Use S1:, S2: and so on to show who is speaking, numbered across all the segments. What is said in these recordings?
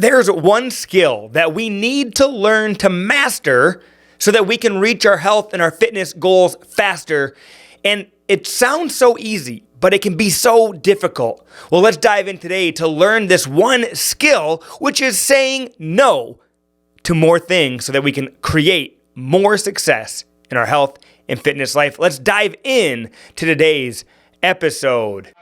S1: There's one skill that we need to learn to master so that we can reach our health and our fitness goals faster. And it sounds so easy, but it can be so difficult. Well, let's dive in today to learn this one skill, which is saying no to more things so that we can create more success in our health and fitness life. Let's dive in to today's episode.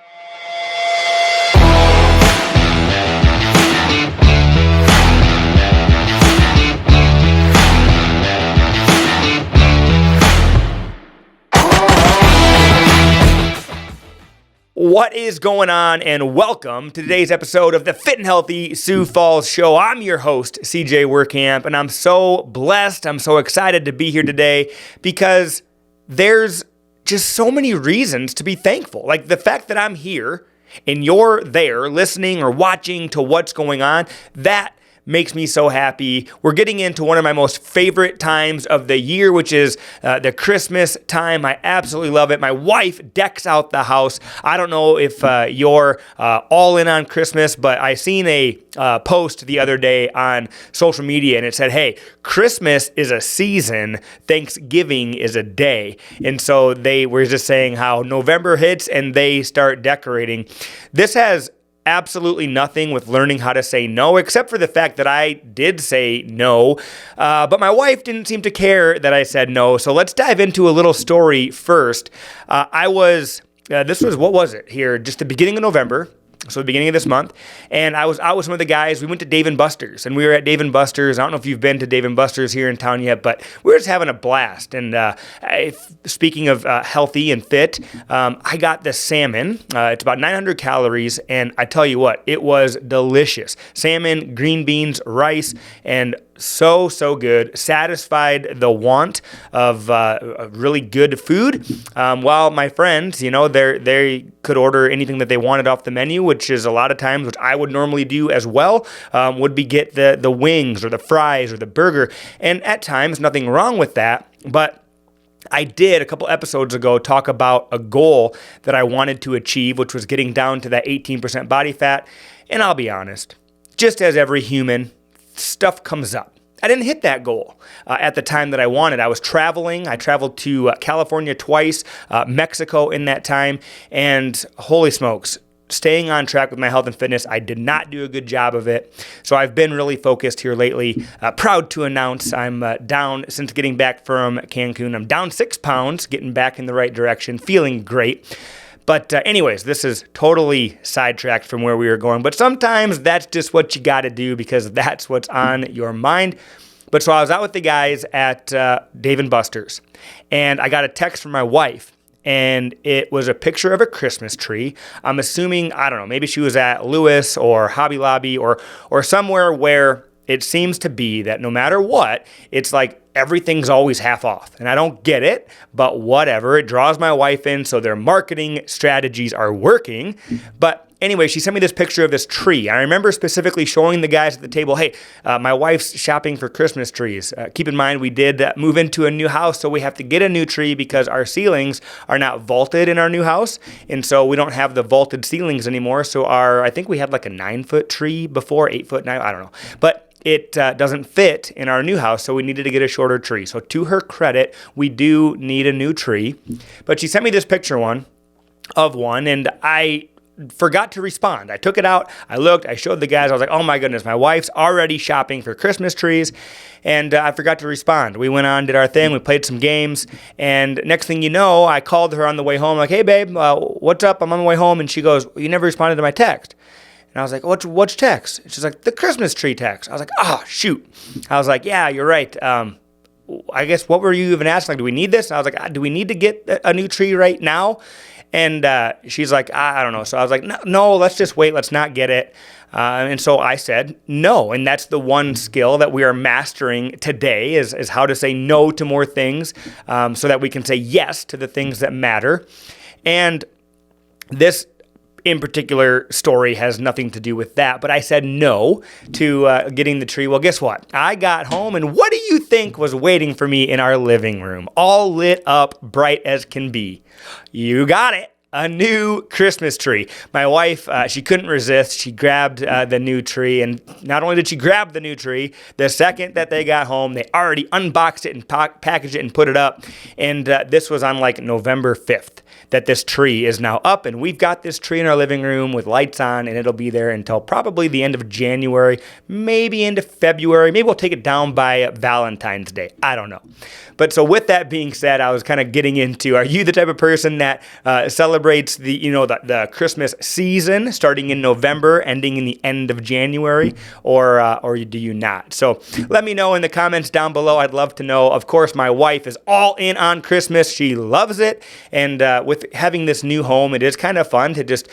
S1: What is going on, and welcome to today's episode of the Fit and Healthy Sioux Falls Show. I'm your host, CJ Workamp, and I'm so blessed, I'm so excited to be here today because there's just so many reasons to be thankful. Like the fact that I'm here and you're there listening or watching to what's going on, that makes me so happy. We're getting into one of my most favorite times of the year, which is the Christmas time. I absolutely love it. My wife decks out the house. I don't know if you're all in on Christmas, but I seen a post the other day on social media, and it said, hey, Christmas is a season, Thanksgiving is a day. And so they were just saying how November hits and they start decorating. This has absolutely nothing with learning how to say no, except for the fact that I did say no, but my wife didn't seem to care that I said no. So let's dive into a little story first. This was, what was it here? Just the beginning of November. So the beginning of this month, and I was out with some of the guys. We went to Dave & Buster's, and we were at Dave & Buster's. I don't know if you've been to Dave & Buster's here in town yet, but we were just having a blast. And speaking of healthy and fit, I got the salmon. It's about 900 calories, and I tell you what, it was delicious. Salmon, green beans, rice, and so good. Satisfied the want of really good food. While my friends, they could order anything that they wanted off the menu, which is a lot of times, which I would normally do as well, would be get the wings or the fries or the burger. And at times, nothing wrong with that, but I did a couple episodes ago talk about a goal that I wanted to achieve, which was getting down to that 18% body fat. And I'll be honest, just as every human, stuff comes up. I didn't hit that goal at the time that I wanted. I was traveling. I traveled to California twice, Mexico in that time, and holy smokes, staying on track with my health and fitness, I did not do a good job of it. So I've been really focused here lately. Proud to announce I'm down since getting back from Cancun. I'm down 6 pounds, getting back in the right direction, feeling great. But anyways, this is totally sidetracked from where we were going. But sometimes that's just what you got to do because that's what's on your mind. But so I was out with the guys at Dave & Buster's, and I got a text from my wife, and it was a picture of a Christmas tree. I'm assuming, I don't know, maybe she was at Lewis or Hobby Lobby or somewhere where it seems to be that no matter what, it's like everything's always half off. And I don't get it, but whatever. It draws my wife in, so their marketing strategies are working. But anyway, she sent me this picture of this tree. I remember specifically showing the guys at the table, hey, my wife's shopping for Christmas trees. Keep in mind, we did move into a new house, so we have to get a new tree because our ceilings are not vaulted in our new house. And so we don't have the vaulted ceilings anymore. So I think we had like a 9-foot tree before, 8-foot, 9, I don't know. But it doesn't fit in our new house, so we needed to get a shorter tree. So to her credit, we do need a new tree. But she sent me this picture of one, and I forgot to respond. I took it out, I looked, I showed the guys, I was like, oh my goodness, my wife's already shopping for Christmas trees, and I forgot to respond. We went on, did our thing, we played some games, and next thing you know, I called her on the way home, like, hey babe, what's up? I'm on the way home, and she goes, you never responded to my text. And I was like, what's text? And she's like, the Christmas tree text. I was like, oh, shoot. I was like, yeah, you're right. I guess, what were you even asking? Like, do we need this? And I was like, do we need to get a new tree right now? And she's like, I don't know. So I was like, no, let's just wait. Let's not get it. And so I said no. And that's the one skill that we are mastering today is how to say no to more things so that we can say yes to the things that matter. And this in particular story has nothing to do with that, but I said no to getting the tree. Well, guess what? I got home, and what do you think was waiting for me in our living room? All lit up, bright as can be. You got it. a new Christmas tree. My wife, she couldn't resist. She grabbed the new tree, and not only did she grab the new tree, the second that they got home, they already unboxed it and packaged it and put it up. And this was on like November 5th that this tree is now up, and we've got this tree in our living room with lights on, and it'll be there until probably the end of January, maybe into February. Maybe we'll take it down by Valentine's Day. I don't know. But so with that being said, I was kind of getting into, are you the type of person that celebrates the Christmas season starting in November, ending in the end of January, or do you not? So let me know in the comments down below. I'd love to know. Of course, my wife is all in on Christmas. She loves it. And with having this new home, it is kind of fun to just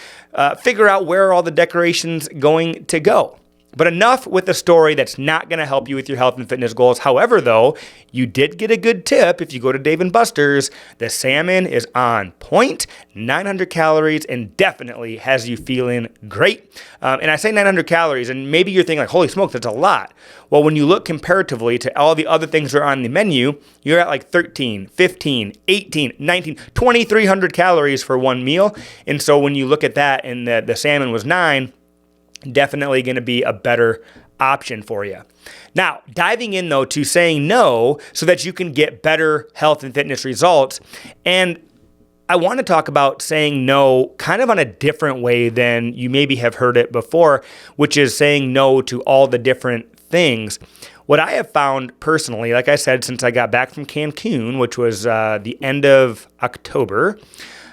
S1: figure out where are all the decorations going to go. But enough with the story that's not going to help you with your health and fitness goals. However, though, you did get a good tip. If you go to Dave & Buster's, the salmon is on point, 900 calories, and definitely has you feeling great. And I say 900 calories, and maybe you're thinking like, holy smokes, that's a lot. Well, when you look comparatively to all the other things that are on the menu, you're at like 13, 15, 18, 19, 2,300 calories for one meal. And so when you look at that and the salmon was 9, definitely going to be a better option for you. Now, diving in though to saying no so that you can get better health and fitness results. And I want to talk about saying no kind of on a different way than you maybe have heard it before, which is saying no to all the different things. What I have found personally, like I said, since I got back from Cancun, which was the end of October,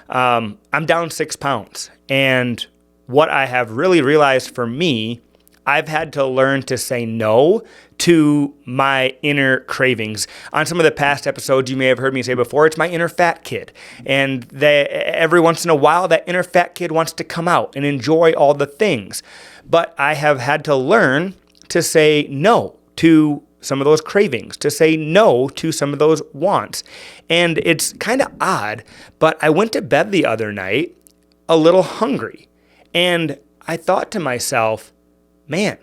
S1: I'm down 6 pounds. And what I have really realized for me, I've had to learn to say no to my inner cravings. On some of the past episodes, you may have heard me say before, it's my inner fat kid. And every once in a while, that inner fat kid wants to come out and enjoy all the things. But I have had to learn to say no to some of those cravings, to say no to some of those wants. And it's kind of odd, but I went to bed the other night a little hungry. And I thought to myself, man,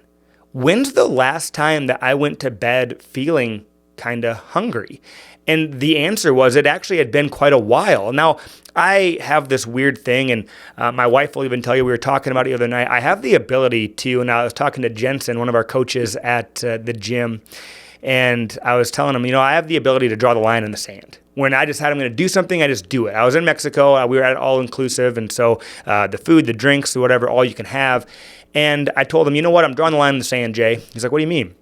S1: when's the last time that I went to bed feeling kind of hungry? And the answer was it actually had been quite a while. Now, I have this weird thing, and my wife will even tell you, we were talking about it the other night. I have the ability to, and I was talking to Jensen, one of our coaches at the gym, and I was telling him, I have the ability to draw the line in the sand. When I decide I'm going to do something, I just do it. I was in Mexico. We were at all-inclusive, and so the food, the drinks, whatever, all you can have. And I told him, you know what? I'm drawing the line in the sand, Jay. He's like, what do you mean?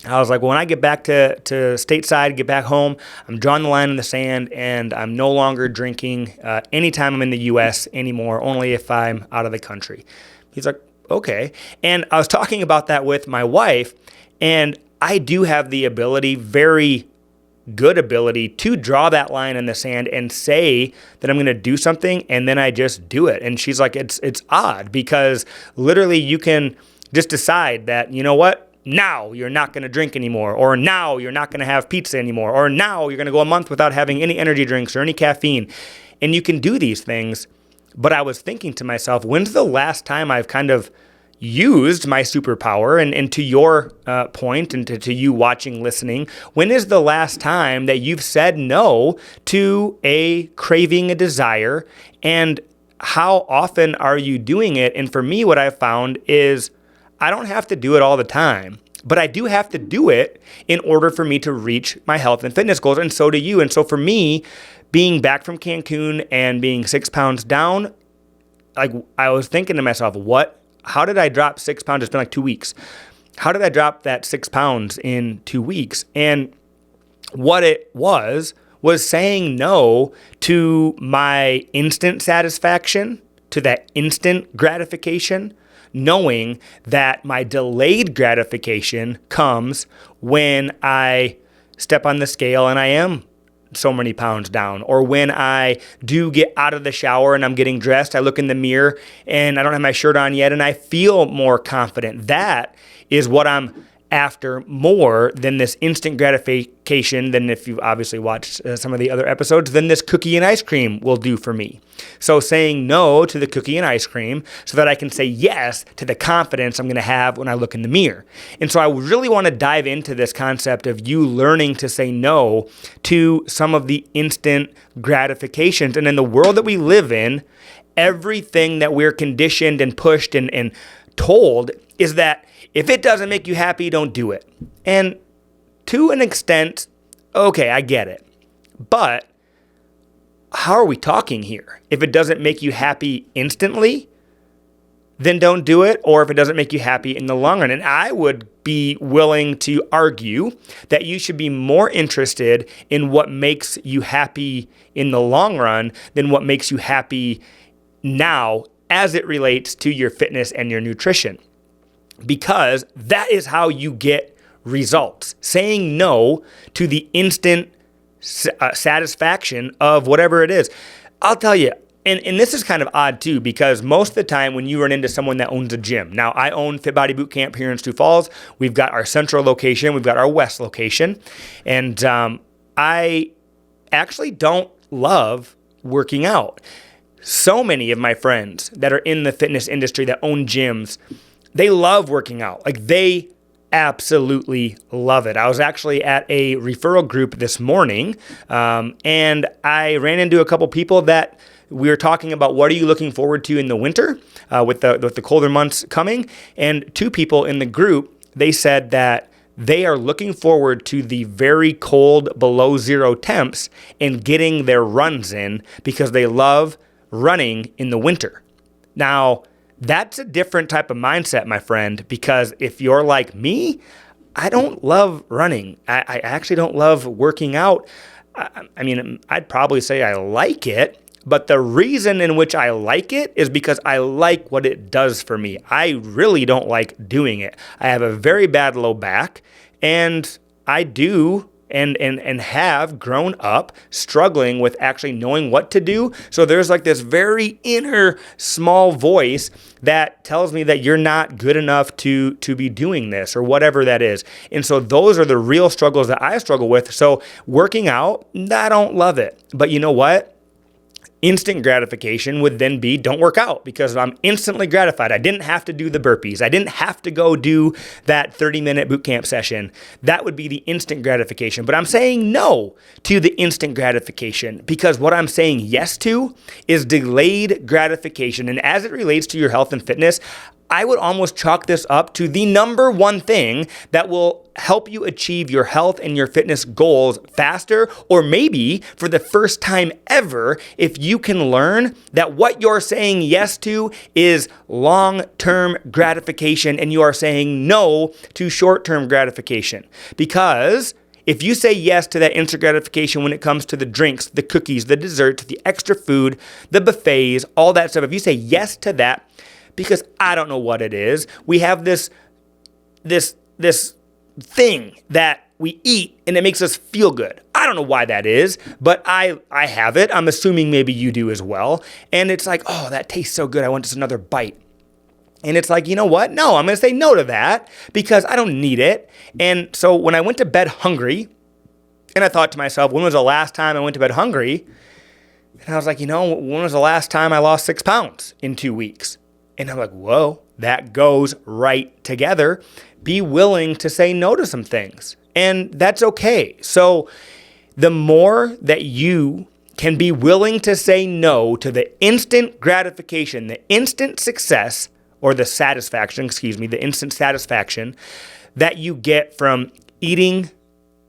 S1: I was like, well, when I get back to stateside, get back home, I'm drawing the line in the sand, and I'm no longer drinking anytime I'm in the U.S. anymore, only if I'm out of the country. He's like, okay. And I was talking about that with my wife, and I do have the ability, very good ability, to draw that line in the sand and say that I'm going to do something, and then I just do it. And she's like, it's odd because literally you can just decide that, you know what? Now you're not going to drink anymore, or now you're not going to have pizza anymore, or now you're going to go a month without having any energy drinks or any caffeine. And you can do these things. But I was thinking to myself, when's the last time I've kind of used my superpower? And to your point, and to you watching, listening, when is the last time that you've said no to a craving, a desire, and how often are you doing it? And for me, what I've found is I don't have to do it all the time, but I do have to do it in order for me to reach my health and fitness goals, and so do you. And so for me, being back from Cancun and being 6 pounds down, like I was thinking to myself, how did I drop 6 pounds? It's been like 2 weeks. How did I drop that 6 pounds in 2 weeks? And what it was saying no to my instant satisfaction, to that instant gratification, knowing that my delayed gratification comes when I step on the scale and I am so many pounds down, or when I do get out of the shower and I'm getting dressed, I look in the mirror and I don't have my shirt on yet and I feel more confident. That is what I'm after more than this instant gratification, than if you've obviously watched some of the other episodes, than this cookie and ice cream will do for me. So saying no to the cookie and ice cream so that I can say yes to the confidence I'm going to have when I look in the mirror. And so I really want to dive into this concept of you learning to say no to some of the instant gratifications. And in the world that we live in, everything that we're conditioned and pushed and told is that if it doesn't make you happy, don't do it. And to an extent, okay, I get it. But how are we talking here? If it doesn't make you happy instantly, then don't do it. Or if it doesn't make you happy in the long run. And I would be willing to argue that you should be more interested in what makes you happy in the long run than what makes you happy now as it relates to your fitness and your nutrition. Because that is how you get results. Saying no to the instant satisfaction of whatever it is. I'll tell you, and this is kind of odd too, because most of the time when you run into someone that owns a gym. Now, I own Fit Body Boot Camp here in Sioux Falls. We've got our central location. We've got our west location. And I actually don't love working out. So many of my friends that are in the fitness industry that own gyms, they love working out. Like, they absolutely love it. I was actually at a referral group this morning, and I ran into a couple people that we were talking about what are you looking forward to in the winter with the colder months coming. And two people in the group, they said that they are looking forward to the very cold below zero temps and getting their runs in because they love running in the winter. Now, that's a different type of mindset, my friend, because if you're like me, I don't love running. I actually don't love working out. I mean, I'd probably say I like it, but the reason in which I like it is because I like what it does for me. I really don't like doing it. I have a very bad low back, and I do and have grown up struggling with actually knowing what to do. So there's like this very inner small voice that tells me that you're not good enough to be doing this or whatever that is. And so those are the real struggles that I struggle with. So working out, I don't love it. But you know what? Instant gratification would then be don't work out because I'm instantly gratified. I didn't have to do the burpees. I didn't have to go do that 30-minute boot camp session. That would be the instant gratification. But I'm saying no to the instant gratification because what I'm saying yes to is delayed gratification. And as it relates to your health and fitness, I would almost chalk this up to the number one thing that will help you achieve your health and your fitness goals faster, or maybe for the first time ever, if you can learn that what you're saying yes to is long-term gratification and you are saying no to short-term gratification. Because if you say yes to that instant gratification when it comes to the drinks, the cookies, the desserts, the extra food, the buffets, all that stuff, if you say yes to that, because I don't know what it is. We have this thing that we eat and it makes us feel good. I don't know why that is, but I have it. I'm assuming maybe you do as well. And it's like, oh, that tastes so good. I want just another bite. And it's like, you know what? No, I'm going to say no to that because I don't need it. And so when I went to bed hungry, and I thought to myself, when was the last time I went to bed hungry? And I was like, when was the last time I lost 6 pounds in 2 weeks? And I'm like, whoa, that goes right together. Be willing to say no to some things. And that's okay. So the more that you can be willing to say no to the instant gratification, the instant success, or the instant satisfaction that you get from eating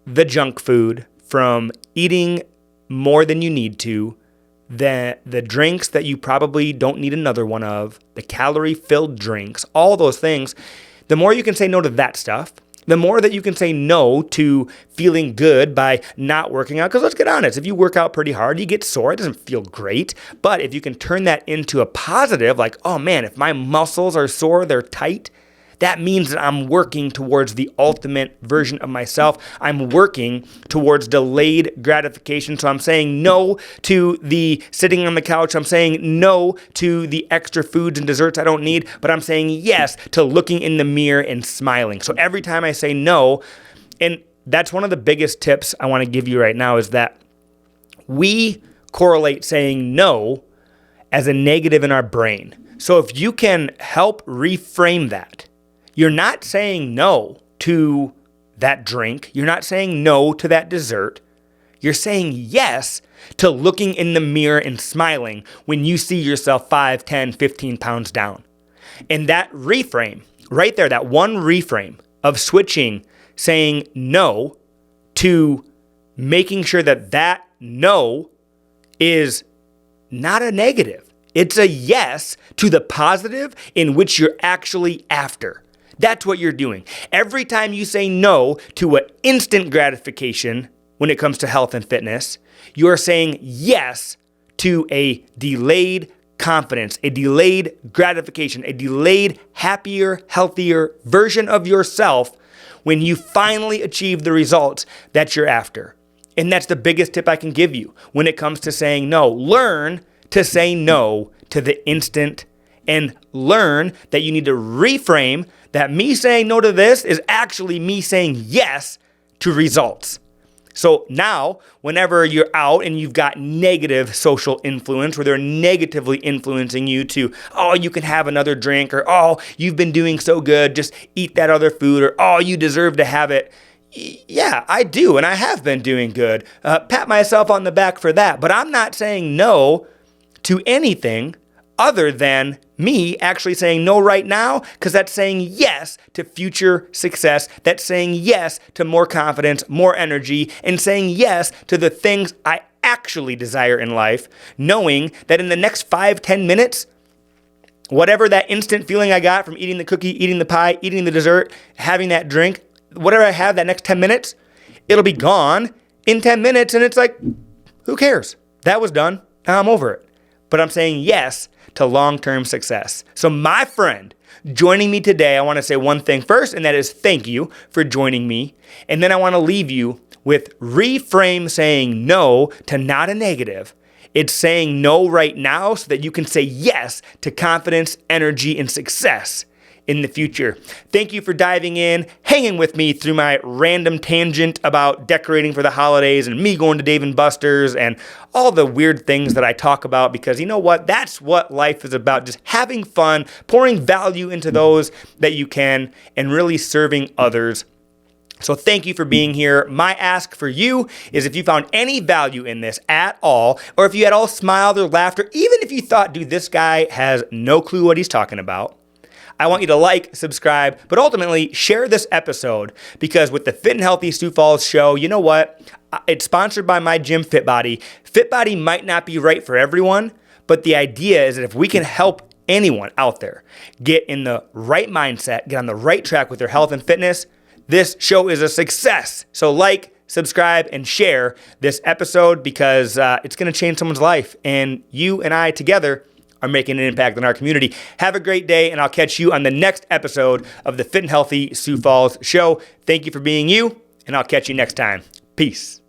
S1: the junk food, from eating more than you need to, the drinks that you probably don't need another one of, the calorie-filled drinks, all those things, the more you can say no to that stuff, the more that you can say no to feeling good by not working out. Because let's get honest, if you work out pretty hard, you get sore, it doesn't feel great. But if you can turn that into a positive, like, oh man, if my muscles are sore, they're tight, that means that I'm working towards the ultimate version of myself. I'm working towards delayed gratification. So I'm saying no to the sitting on the couch. I'm saying no to the extra foods and desserts I don't need, but I'm saying yes to looking in the mirror and smiling. So every time I say no, and that's one of the biggest tips I want to give you right now, is that we correlate saying no as a negative in our brain. So if you can help reframe that, you're not saying no to that drink. You're not saying no to that dessert. You're saying yes to looking in the mirror and smiling when you see yourself 5, 10, 15 pounds down. And that reframe right there, that one reframe of switching, saying no to making sure that that no is not a negative. It's a yes to the positive in which you're actually after. That's what you're doing. Every time you say no to an instant gratification when it comes to health and fitness, you're saying yes to a delayed confidence, a delayed gratification, a delayed, happier, healthier version of yourself when you finally achieve the results that you're after. And that's the biggest tip I can give you when it comes to saying no. Learn to say no to the instant, and learn that you need to reframe that me saying no to this is actually me saying yes to results. So now, whenever you're out and you've got negative social influence where they're negatively influencing you to, oh, you can have another drink, or, oh, you've been doing so good, just eat that other food, or, oh, you deserve to have it. Yeah, I do, and I have been doing good. Pat myself on the back for that. But I'm not saying no to anything other than me actually saying no right now, because that's saying yes to future success. That's saying yes to more confidence, more energy, and saying yes to the things I actually desire in life, knowing that in the next 5, 10 minutes, whatever that instant feeling I got from eating the cookie, eating the pie, eating the dessert, having that drink, whatever I have that next 10 minutes, it'll be gone in 10 minutes. And it's like, who cares? That was done. Now I'm over it. But I'm saying yes to long-term success. So my friend, joining me today, I want to say one thing first, and that is thank you for joining me. And then I want to leave you with reframe saying no to not a negative. It's saying no right now so that you can say yes to confidence, energy, and success in the future. Thank you for diving in, hanging with me through my random tangent about decorating for the holidays and me going to Dave & Buster's and all the weird things that I talk about, because you know what? That's what life is about. Just having fun, pouring value into those that you can, and really serving others. So thank you for being here. My ask for you is if you found any value in this at all, or if you had all smiled or laughed, or even if you thought, dude, this guy has no clue what he's talking about, I want you to like, subscribe, but ultimately share this episode, because with the Fit and Healthy Sioux Falls show, you know what? It's sponsored by my gym, FitBody. FitBody might not be right for everyone, but the idea is that if we can help anyone out there get in the right mindset, get on the right track with their health and fitness, this show is a success. So like, subscribe, and share this episode, because it's going to change someone's life. And you and I together are making an impact on our community. Have a great day, and I'll catch you on the next episode of the Fit and Healthy Sioux Falls show. Thank you for being you, and I'll catch you next time. Peace.